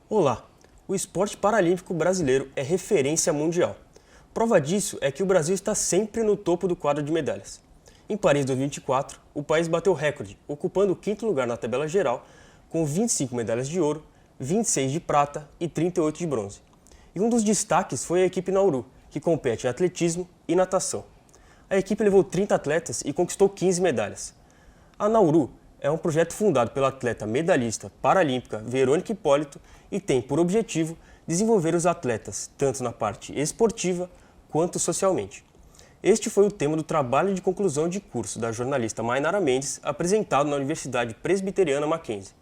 Olá! O esporte paralímpico brasileiro é referência mundial. Prova disso é que o Brasil está sempre no topo do quadro de medalhas. Em Paris 2024, o país bateu recorde, ocupando o 5º lugar na tabela geral, com 25 medalhas de ouro, 26 de prata e 38 de bronze. E um dos destaques foi a equipe Nauru, que compete em atletismo e natação. A equipe levou 30 atletas e conquistou 15 medalhas. A Nauru é um projeto fundado pela atleta medalhista paralímpica Verônica Hipólito e tem por objetivo desenvolver os atletas tanto na parte esportiva quanto socialmente. Este foi o tema do trabalho de conclusão de curso da jornalista Mainara Mendes, apresentado na Universidade Presbiteriana Mackenzie.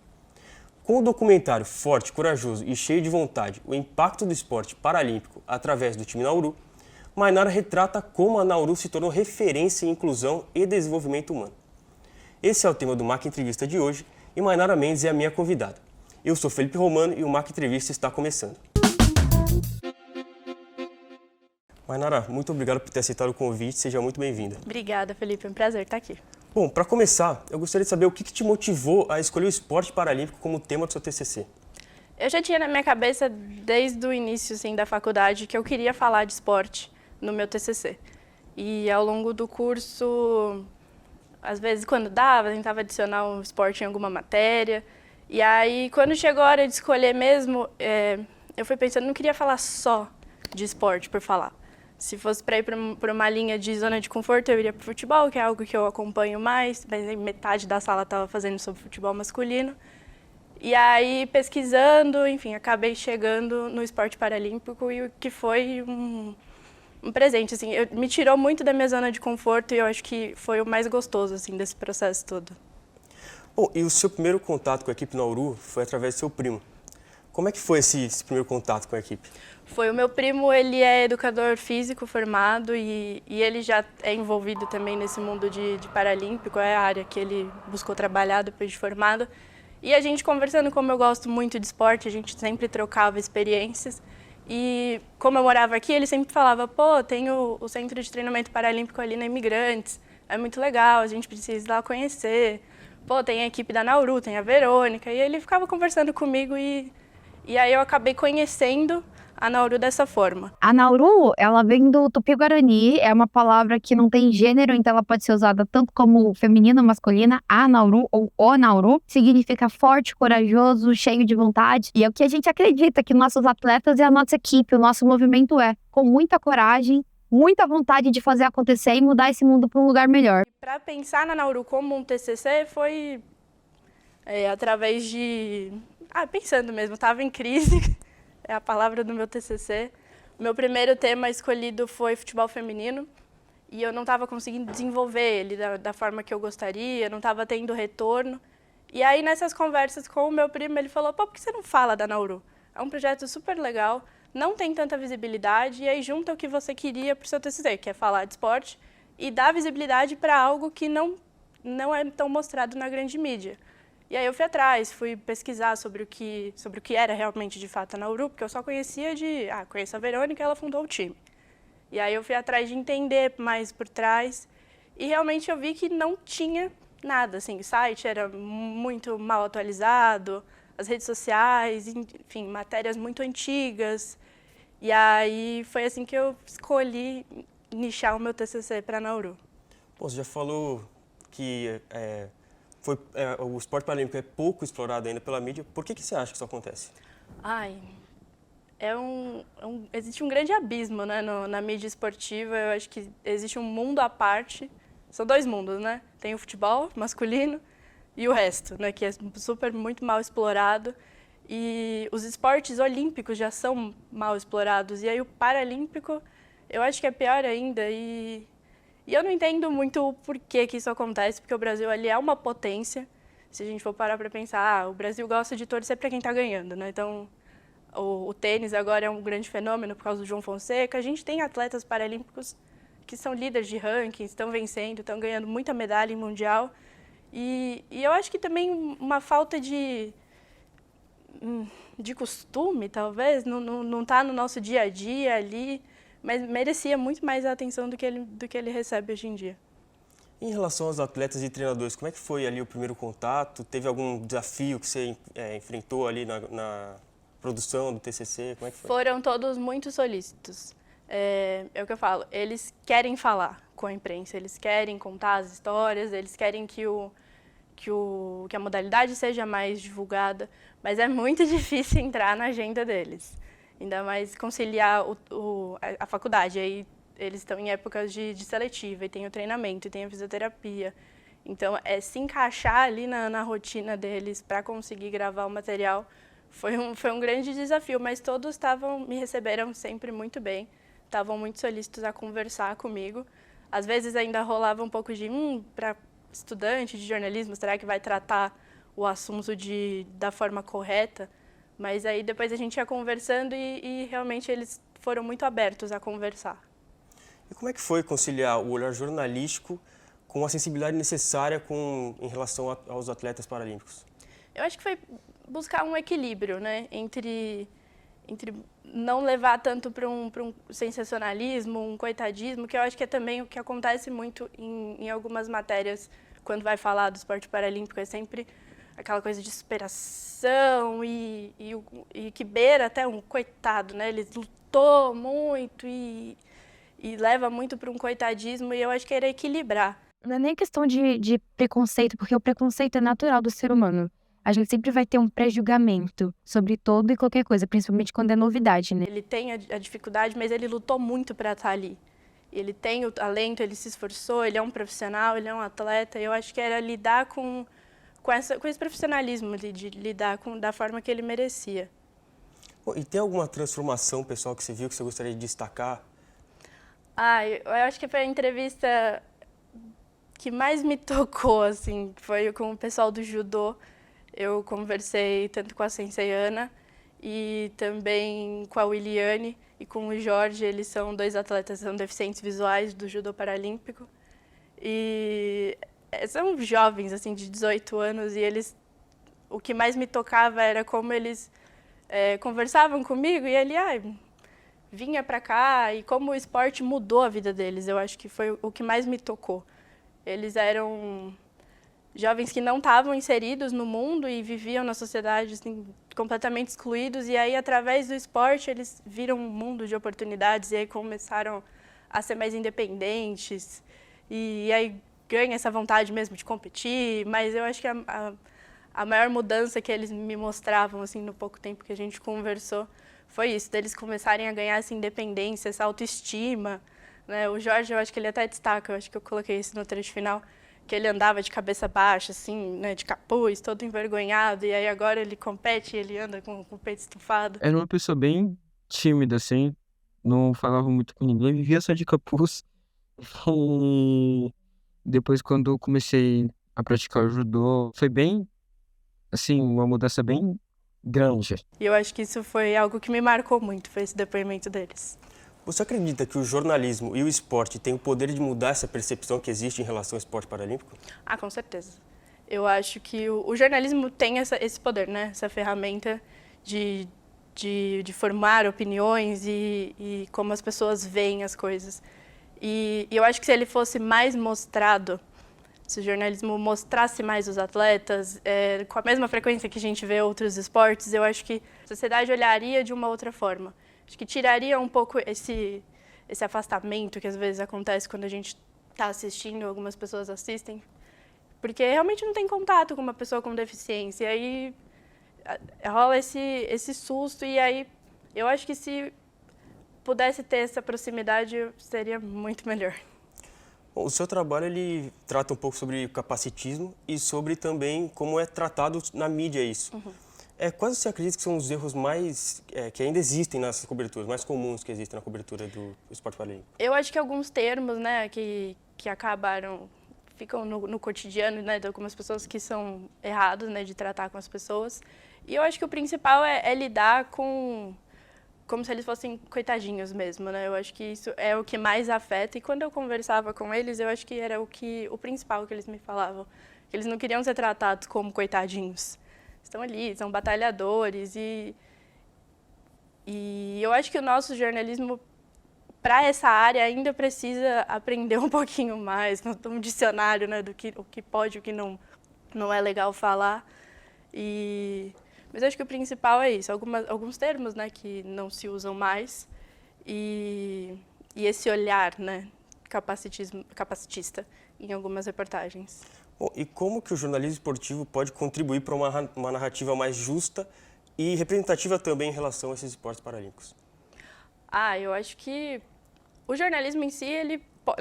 Com o documentário Forte, Corajoso e Cheio de Vontade, o impacto do esporte paralímpico através do time Nauru, Mainara retrata como a Nauru se tornou referência em inclusão e desenvolvimento humano. Esse é o tema do MAC Entrevista de hoje e Mainara Mendes é a minha convidada. Eu sou Felipe Romano e o MAC Entrevista está começando. Mainara, muito obrigado por ter aceitado o convite, seja muito bem-vinda. Obrigada, Felipe, é um prazer estar aqui. Bom, para começar, eu gostaria de saber o que te motivou a escolher o esporte paralímpico como tema do seu TCC. Eu já tinha na minha cabeça, desde o início da faculdade, que eu queria falar de esporte no meu TCC. E ao longo do curso, às vezes quando dava, eu tentava adicionar um esporte em alguma matéria. E aí, quando chegou a hora de escolher mesmo, eu fui pensando, não queria falar só de esporte por falar. Se fosse para ir para uma linha de zona de conforto, eu iria para o futebol, que é algo que eu acompanho mais, mas metade da sala estava fazendo sobre futebol masculino. E aí, pesquisando, enfim, acabei chegando no esporte paralímpico, e o que foi um presente, assim, me tirou muito da minha zona de conforto e eu acho que foi o mais gostoso, assim, desse processo todo. Bom, e o seu primeiro contato com a equipe Nauru foi através do seu primo. Como é que foi esse primeiro contato com a equipe? Foi o meu primo, ele é educador físico formado e ele já é envolvido também nesse mundo de paralímpico, é a área que ele buscou trabalhar depois de formado. E a gente conversando, como eu gosto muito de esporte, a gente sempre trocava experiências. E como eu morava aqui, ele sempre falava, pô, tem o centro de treinamento paralímpico ali na Imigrantes, é muito legal, a gente precisa ir lá conhecer. Pô, tem a equipe da Nauru, tem a Verônica, e ele ficava conversando comigo e aí eu acabei conhecendo a Nauru dessa forma. A Nauru, ela vem do Tupi-Guarani, é uma palavra que não tem gênero, então ela pode ser usada tanto como feminina ou masculina. A Nauru ou o Nauru significa forte, corajoso, cheio de vontade. E é o que a gente acredita que nossos atletas e a nossa equipe, o nosso movimento com muita coragem, muita vontade de fazer acontecer e mudar esse mundo para um lugar melhor. Para pensar na Nauru como um TCC foi através de... pensando mesmo, estava em crise. É a palavra do meu TCC. O meu primeiro tema escolhido foi futebol feminino e eu não estava conseguindo desenvolver ele da forma que eu gostaria, não estava tendo retorno. E aí, nessas conversas com o meu primo, ele falou, pô, por que você não fala da Nauru? É um projeto super legal, não tem tanta visibilidade e aí junta o que você queria para o seu TCC, que é falar de esporte e dar visibilidade para algo que não é tão mostrado na grande mídia. E aí eu fui atrás, fui pesquisar sobre o que era realmente de fato a Nauru, porque eu só conhecia conheço a Verônica, ela fundou o time. E aí eu fui atrás de entender mais por trás e realmente eu vi que não tinha nada, assim, o site era muito mal atualizado, as redes sociais, enfim, matérias muito antigas. E aí foi assim que eu escolhi nichar o meu TCC para a Nauru. Bom, você já falou que o esporte paralímpico é pouco explorado ainda pela mídia. Por que você acha que isso acontece? Existe um grande abismo, né, na mídia esportiva. Eu acho que existe um mundo à parte. São dois mundos, né? Tem o futebol masculino e o resto, né, que é muito mal explorado. E os esportes olímpicos já são mal explorados. E aí o paralímpico, eu acho que é pior ainda. E eu não entendo muito o porquê que isso acontece, porque o Brasil ali é uma potência. Se a gente for parar para pensar, o Brasil gosta de torcer para quem está ganhando, né? Então, o tênis agora é um grande fenômeno por causa do João Fonseca. A gente tem atletas paralímpicos que são líderes de rankings, estão vencendo, estão ganhando muita medalha em mundial. E eu acho que também uma falta de de costume, talvez, não tá no nosso dia a dia ali, mas merecia muito mais a atenção do que ele recebe hoje em dia. Em relação aos atletas e treinadores, como é que foi ali o primeiro contato? Teve algum desafio que você enfrentou ali na produção do TCC? Como é que foi? Foram todos muito solícitos. É o que eu falo, eles querem falar com a imprensa, eles querem contar as histórias, eles querem que a modalidade seja mais divulgada, mas é muito difícil entrar na agenda deles. Ainda mais conciliar a faculdade. Aí eles estão em épocas de seletiva, e tem o treinamento, e tem a fisioterapia. Então, se encaixar ali na rotina deles para conseguir gravar o material foi um grande desafio, mas todos me receberam sempre muito bem, estavam muito solícitos a conversar comigo. Às vezes ainda rolava um pouco de, para estudante de jornalismo, será que vai tratar o assunto da forma correta? Mas aí depois a gente ia conversando e realmente eles foram muito abertos a conversar. E como é que foi conciliar o olhar jornalístico com a sensibilidade necessária em relação aos atletas paralímpicos? Eu acho que foi buscar um equilíbrio, né, entre não levar tanto para um sensacionalismo, um coitadismo, que eu acho que é também o que acontece muito em algumas matérias quando vai falar do esporte paralímpico, é sempre aquela coisa de superação e que beira até um coitado, né? Ele lutou muito e leva muito para um coitadismo, e eu acho que era equilibrar. Não é nem questão de preconceito, porque o preconceito é natural do ser humano. A gente sempre vai ter um pré-julgamento sobre todo e qualquer coisa, principalmente quando é novidade, né? Ele tem a dificuldade, mas ele lutou muito para estar ali. Ele tem o talento, ele se esforçou, ele é um profissional, ele é um atleta. Eu acho que era lidar com esse profissionalismo, de lidar da forma que ele merecia. Bom, e tem alguma transformação pessoal que você viu que você gostaria de destacar? Eu acho que foi a entrevista que mais me tocou, assim, foi com o pessoal do judô. Eu conversei tanto com a Sensei Ana e também com a Williane e com o Jorge. Eles são 2 atletas, são deficientes visuais do judô paralímpico. E são jovens, assim, de 18 anos, e o que mais me tocava era como eles conversavam comigo e ele vinha para cá, e como o esporte mudou a vida deles. Eu acho que foi o que mais me tocou. Eles eram jovens que não estavam inseridos no mundo e viviam na sociedade, assim, completamente excluídos, e aí, através do esporte, eles viram um mundo de oportunidades e aí começaram a ser mais independentes, e aí ganha essa vontade mesmo de competir. Mas eu acho que a maior mudança que eles me mostravam, assim, no pouco tempo que a gente conversou, foi isso, deles começarem a ganhar essa independência, essa autoestima, né? O Jorge, eu acho que ele até destaca, eu acho que eu coloquei isso no trecho final, que ele andava de cabeça baixa, assim, né, de capuz, todo envergonhado, e aí agora ele compete e ele anda com o peito estufado. Era uma pessoa bem tímida, assim, não falava muito com ninguém, vivia só de capuz. E depois, quando eu comecei a praticar o judô, foi bem, assim, uma mudança bem grande. E eu acho que isso foi algo que me marcou muito, foi esse depoimento deles. Você acredita que o jornalismo e o esporte têm o poder de mudar essa percepção que existe em relação ao esporte paralímpico? Com certeza. Eu acho que o jornalismo tem esse poder, né? Essa ferramenta de formar opiniões e como as pessoas veem as coisas. E eu acho que se ele fosse mais mostrado, se o jornalismo mostrasse mais os atletas, com a mesma frequência que a gente vê outros esportes, eu acho que a sociedade olharia de uma outra forma. Acho que tiraria um pouco esse afastamento que às vezes acontece quando a gente está assistindo, algumas pessoas assistem, porque realmente não tem contato com uma pessoa com deficiência, e aí rola esse susto, e aí eu acho que se pudesse ter essa proximidade seria muito melhor. Bom, o seu trabalho ele trata um pouco sobre o capacitismo e sobre também como é tratado na mídia isso. Uhum. Quais você acredita que são os erros mais que ainda existem nas coberturas, mais comuns que existem na cobertura do esporte paralímpico? Eu acho que alguns termos, né, que ficam no cotidiano, né, de algumas pessoas que são errados, né, de tratar com as pessoas. E eu acho que o principal é lidar como se eles fossem coitadinhos mesmo, né? Eu acho que isso é o que mais afeta. E quando eu conversava com eles, eu acho que era o principal que eles me falavam, que eles não queriam ser tratados como coitadinhos. Estão ali, são batalhadores, e E eu acho que o nosso jornalismo, para essa área, ainda precisa aprender um pouquinho mais, um dicionário, né, do que o que pode e o que não é legal falar. Mas eu acho que o principal é isso, alguns termos, né, que não se usam mais e esse olhar, né, capacitista em algumas reportagens. Bom, e como que o jornalismo esportivo pode contribuir para uma narrativa mais justa e representativa também em relação a esses esportes paralímpicos? Eu acho que o jornalismo em si,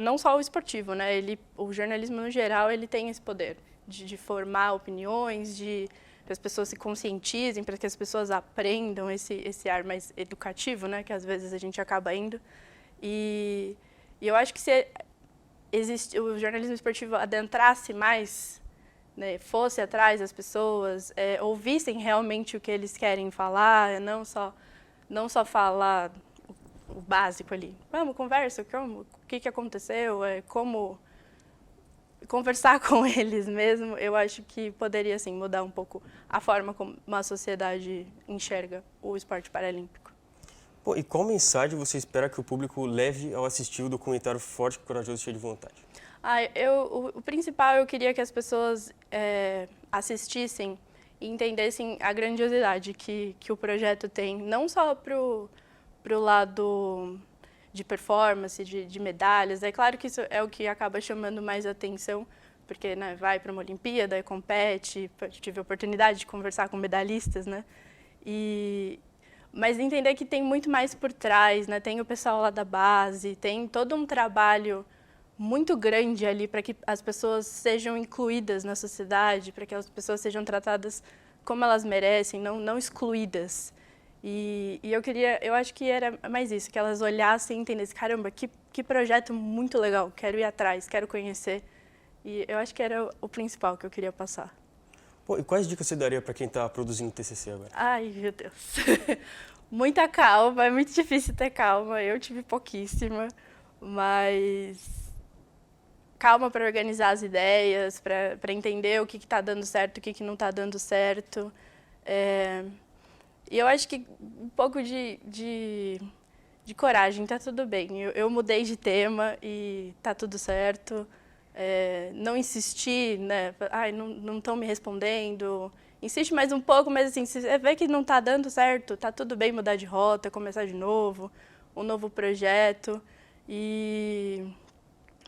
não só o esportivo, né? O jornalismo no geral, ele tem esse poder de formar opiniões, de que as pessoas se conscientizem, para que as pessoas aprendam esse ar mais educativo, né? Que às vezes a gente acaba indo. E eu acho que se o jornalismo esportivo adentrasse mais, né, fosse atrás das pessoas, ouvissem realmente o que eles querem falar, não só falar o básico ali. Vamos, conversa, o que aconteceu, como conversar com eles mesmo, eu acho que poderia, assim, mudar um pouco a forma como uma sociedade enxerga o esporte paralímpico. Bom, e qual mensagem você espera que o público leve ao assistir o documentário Forte, Corajoso e Cheio de Vontade? O principal, eu queria que as pessoas assistissem e entendessem a grandiosidade que o projeto tem, não só para o lado de performance, de medalhas. É claro que isso é o que acaba chamando mais atenção, porque, né, vai para uma Olimpíada, compete, tive a oportunidade de conversar com medalhistas, né? Mas entender que tem muito mais por trás, né? Tem o pessoal lá da base, tem todo um trabalho muito grande ali para que as pessoas sejam incluídas na sociedade, para que as pessoas sejam tratadas como elas merecem, não excluídas. E eu acho que era mais isso, que elas olhassem e entendessem, caramba, que projeto muito legal, quero ir atrás, quero conhecer. E eu acho que era o principal que eu queria passar. Bom, e quais dicas você daria para quem está produzindo TCC agora? Ai, meu Deus. Muita calma, é muito difícil ter calma, eu tive pouquíssima, mas calma para organizar as ideias, para entender o que está dando certo, o que não está dando certo. E eu acho que um pouco de coragem, tá tudo bem. Eu mudei de tema e tá tudo certo. Não insistir, né? Não estão me respondendo. Insiste mais um pouco, mas assim, se vê que não está dando certo, tá tudo bem mudar de rota, começar de novo, um novo projeto. E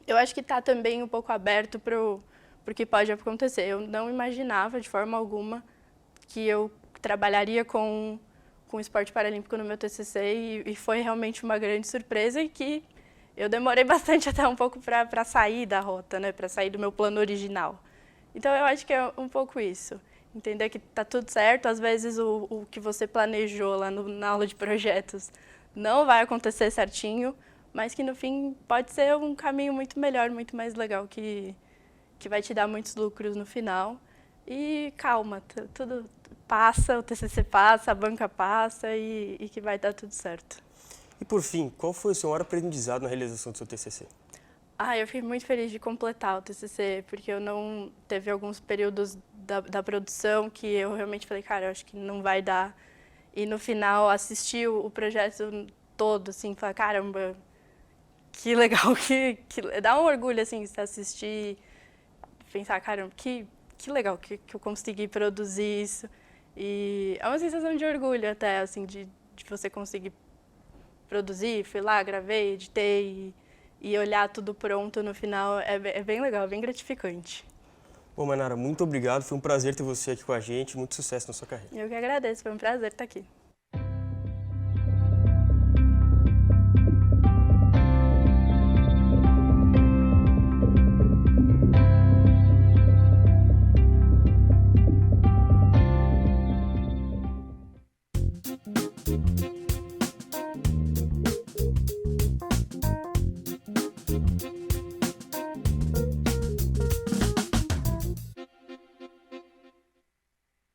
eu acho que está também um pouco aberto para o que pode acontecer. Eu não imaginava de forma alguma que eu trabalharia com o esporte paralímpico no meu TCC e foi realmente uma grande surpresa e que eu demorei bastante até um pouco para sair da rota, né, para sair do meu plano original. Então eu acho que é um pouco isso, entender que está tudo certo, às vezes o que você planejou lá na aula de projetos não vai acontecer certinho, mas que no fim pode ser um caminho muito melhor, muito mais legal, que vai te dar muitos lucros no final. E calma, tudo passa, o TCC passa, a banca passa e que vai dar tudo certo. E por fim, qual foi o seu maior aprendizado na realização do seu TCC? Eu fiquei muito feliz de completar o TCC, porque teve alguns períodos da produção que eu realmente falei, cara, eu acho que não vai dar. E no final, assistir o projeto todo, assim, falar, caramba, que legal, que dá um orgulho, assim, se assistir, pensar, caramba, que legal que eu consegui produzir isso. E é uma sensação de orgulho até, assim, de você conseguir produzir. Fui lá, gravei, editei e olhar tudo pronto no final é bem legal, é bem gratificante. Bom, Mainara, muito obrigado. Foi um prazer ter você aqui com a gente. Muito sucesso na sua carreira. Eu que agradeço, foi um prazer estar aqui.